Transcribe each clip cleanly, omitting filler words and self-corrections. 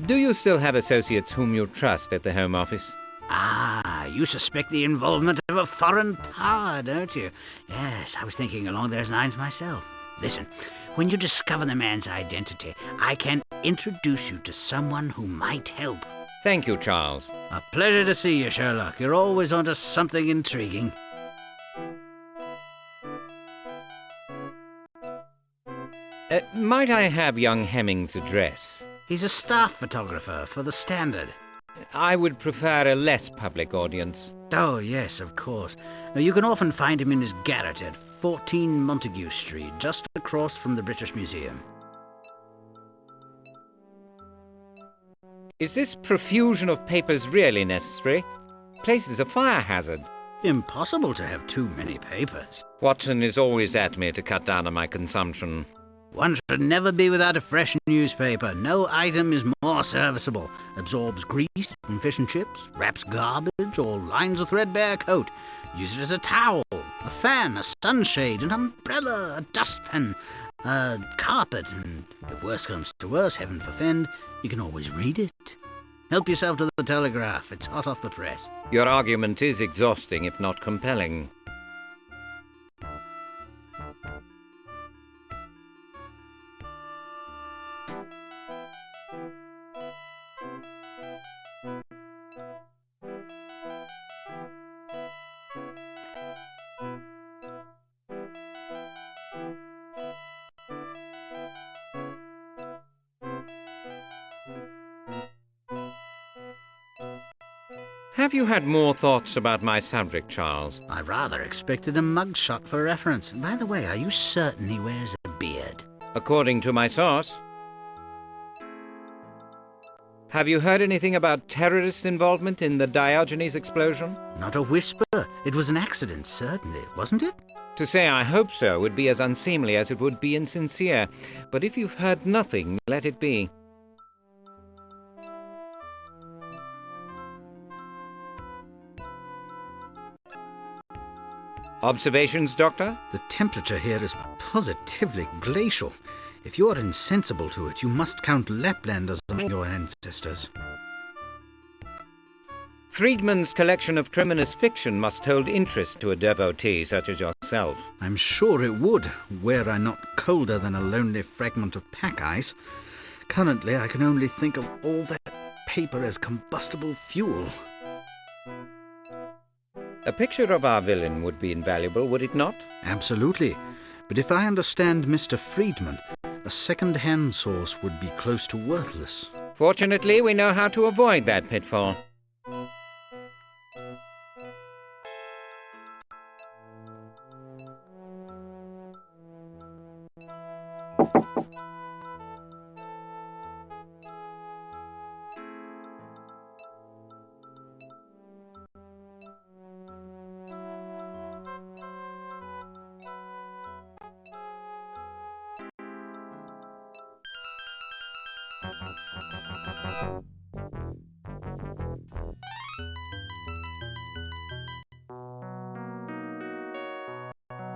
Do you still have associates whom you trust at the Home Office? Ah, you suspect the involvement of a foreign power, don't you? Yes, I was thinking along those lines myself. Listen, when you discover the man's identity, I can introduce you to someone who might help. Thank you, Charles. A pleasure to see you, Sherlock. You're always onto something intriguing. Might I have young Hemming's address? He's a staff photographer for the Standard. I would prefer a less public audience. Oh, yes, of course. Now, you can often find him in his garret at 14 Montague Street, just across from the British Museum. Is this profusion of papers really necessary? Place is a fire hazard. Impossible to have too many papers. Watson is always at me to cut down on my consumption. One should never be without a fresh newspaper. No item is more serviceable. Absorbs grease from fish and chips, wraps garbage, or lines a threadbare coat. Use it as a towel, a fan, a sunshade, an umbrella, a dustpan, a carpet, and if worse comes to worse, heaven forfend, you can always read it. Help yourself to the Telegraph. It's hot off the press. Your argument is exhausting, if not compelling. Have you had more thoughts about my subject, Charles? I rather expected a mugshot for reference. By the way, are you certain he wears a beard? According to my source. Have you heard anything about terrorist involvement in the Diogenes explosion? Not a whisper. It was an accident, certainly, wasn't it? To say I hope so would be as unseemly as it would be insincere. But if you've heard nothing, let it be. Observations, Doctor? The temperature here is positively glacial. If you're insensible to it, you must count Laplanders among your ancestors. Friedman's collection of criminous fiction must hold interest to a devotee such as yourself. I'm sure it would, were I not colder than a lonely fragment of pack ice. Currently, I can only think of all that paper as combustible fuel. A picture of our villain would be invaluable, would it not? Absolutely. But if I understand Mr. Friedman, a second-hand source would be close to worthless. Fortunately, we know how to avoid that pitfall.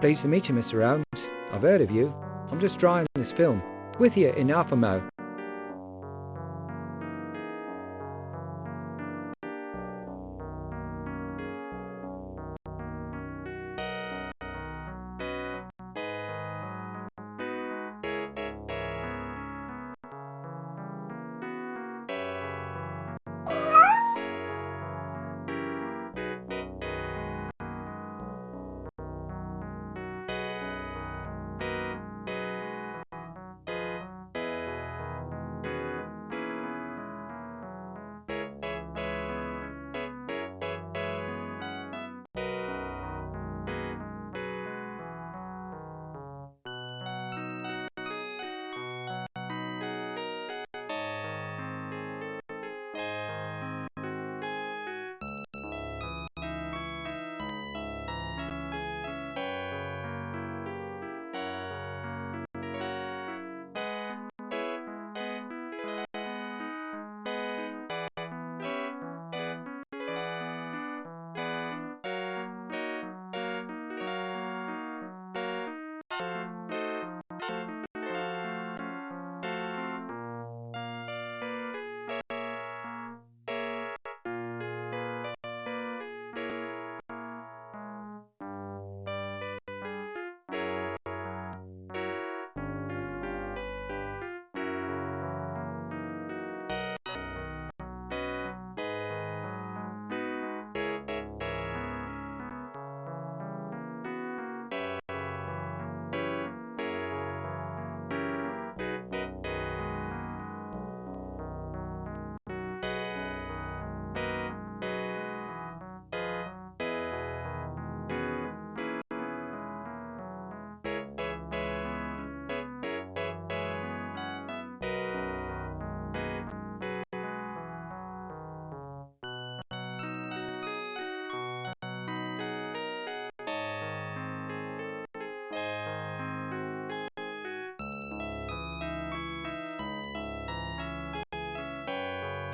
Pleased to meet you, Mr. Holmes. I've heard of you. I'm just drawing this film. With you in Alphamo.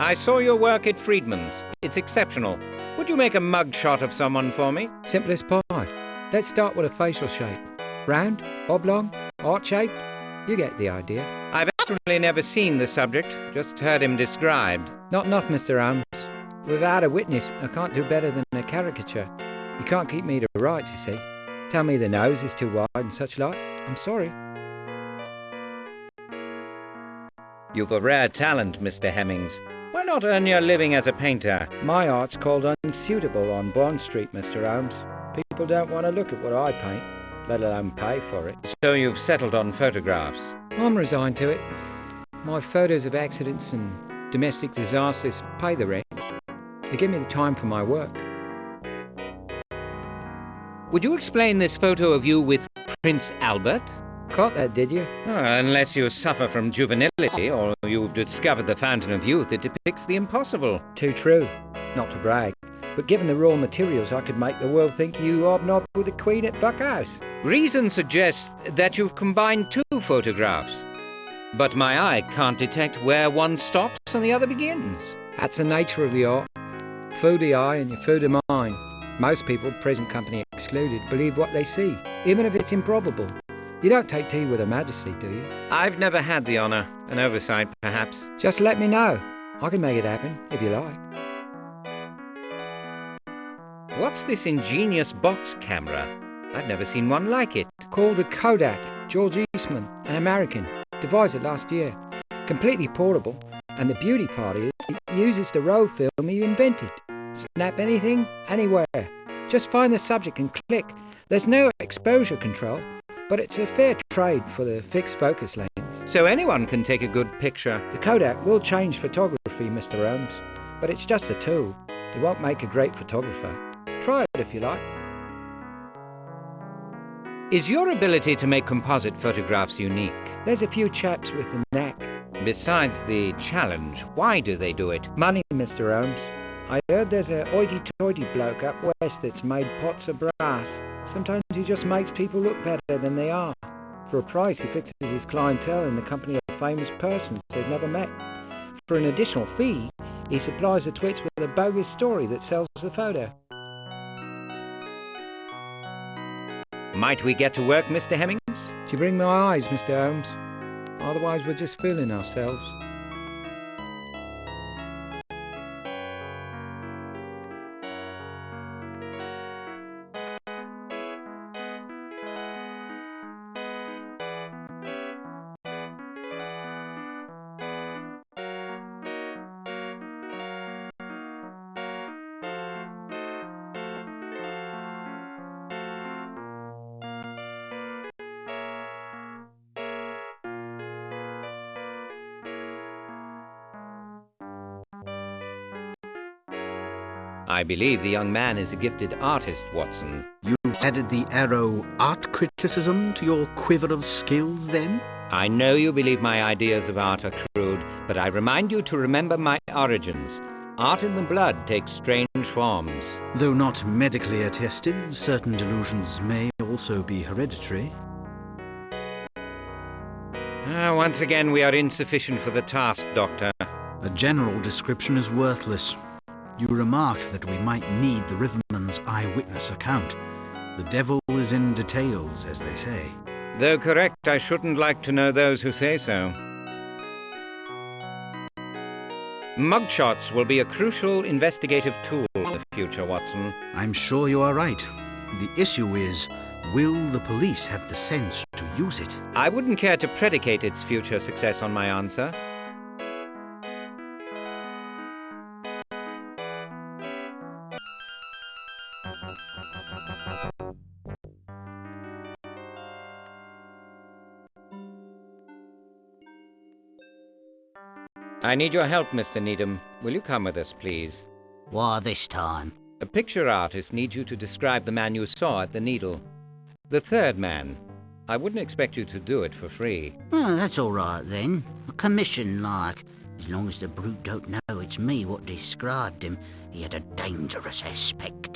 I saw your work at Friedman's. It's exceptional. Would you make a mug shot of someone for me? Simple as pie. Let's start with a facial shape. Round, oblong, heart-shaped. You get the idea. I've actually never seen the subject, just heard him described. Not enough, Mr. Holmes. Without a witness, I can't do better than a caricature. You can't keep me to rights, you see. Tell me the nose is too wide and such like. I'm sorry. You've a rare talent, Mr. Hemmings. Why not earn your living as a painter? My art's called unsuitable on Bond Street, Mr. Holmes. People don't want to look at what I paint, let alone pay for it. So you've settled on photographs? I'm resigned to it. My photos of accidents and domestic disasters pay the rent. They give me the time for my work. Would you explain this photo of you with Prince Albert? Caught that, did you? Unless you suffer from juvenility or you've discovered the fountain of youth, it depicts the impossible. Too true. Not to brag. But given the raw materials, I could make the world think you hobnob with the Queen at Buckhouse. Reason suggests that you've combined two photographs. But my eye can't detect where one stops and the other begins. That's the nature of the art. Food the eye and you food the mind. Most people, present company excluded, believe what they see, even if it's improbable. You don't take tea with Her Majesty, do you? I've never had the honour. An oversight, perhaps. Just let me know. I can make it happen, if you like. What's this ingenious box camera? I've never seen one like it. Called a Kodak. George Eastman, an American. Devised it last year. Completely portable. And the beauty part is, it uses the roll film he invented. Snap anything, anywhere. Just find the subject and click. There's no exposure control, but it's a fair trade for the fixed focus lens. So anyone can take a good picture. The Kodak will change photography, Mr. Holmes, but it's just a tool. It won't make a great photographer. Try it if you like. Is your ability to make composite photographs unique? There's a few chaps with the knack. Besides the challenge, why do they do it? Money, Mr. Holmes. I heard there's a hoity-toity bloke up west that's made pots of brass. Sometimes he just makes people look better than they are. For a price, he fixes his clientele in the company of famous persons they've never met. For an additional fee, he supplies the twits with a bogus story that sells the photo. Might we get to work, Mr. Hemmings? Do you bring my eyes, Mr. Holmes? Otherwise we're just fooling ourselves. I believe the young man is a gifted artist, Watson. You've added the arrow art criticism to your quiver of skills, then? I know you believe my ideas of art are crude, but I remind you to remember my origins. Art in the blood takes strange forms. Though not medically attested, certain delusions may also be hereditary. Once again, we are insufficient for the task, Doctor. A general description is worthless. You remarked that we might need the riverman's eyewitness account. The devil is in details, as they say. Though correct, I shouldn't like to know those who say so. Mugshots will be a crucial investigative tool in the future, Watson. I'm sure you are right. The issue is, will the police have the sense to use it? I wouldn't care to predicate its future success on my answer. I need your help, Mr. Needham. Will you come with us, please? Why this time? A picture artist needs you to describe the man you saw at the Needle. The third man. I wouldn't expect you to do it for free. Oh, that's all right, then. A commission, like. As long as the brute don't know it's me what described him, he had a dangerous aspect.